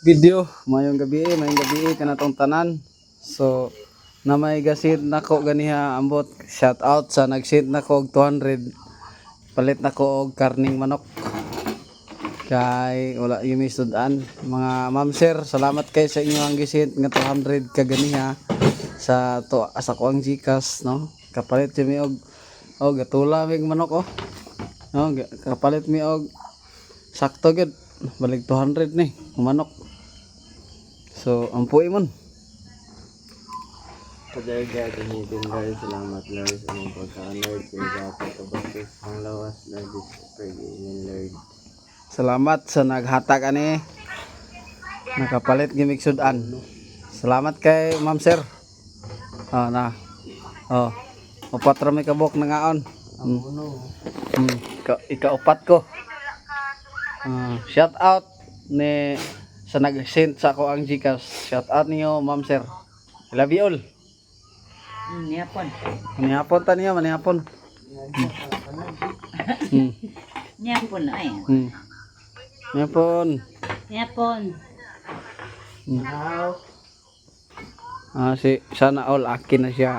video. Mayong gabi kanatong tanan. So na may gasit nako ganiha ambot, shout out sa nagsit nako og 200 palit nako og karning manok. Kay wala yung sudan mga ma'am sir, salamat kay sa inyong gisit nga 200 kaganiha sa to asa ko ang Gcash no. Kapalit mi og gatula mig manok oh. No, kapalit mi og sakto gid balik 200 ni manok. So ampuy mon. Kadarga gamitin guys, salamat Lord sa mga pagka-Lord, pinagapa kabagkis ang lawas na disperginin Lord. Salamat sa naghatag ani nakapalit gimik sudan. Salamat kay ma'am sir. Na. Upat ra may kabok na ngaon. Ikaupat ko. Shout out ni sa nag-send sa ako ang Gcash. Shout out niyo ma'am sir. I love you all. Niyapon. Manihapon ta niya, manihapon. Niyapon ay. Manihapon. Niyapon. Si sana all akin na siya.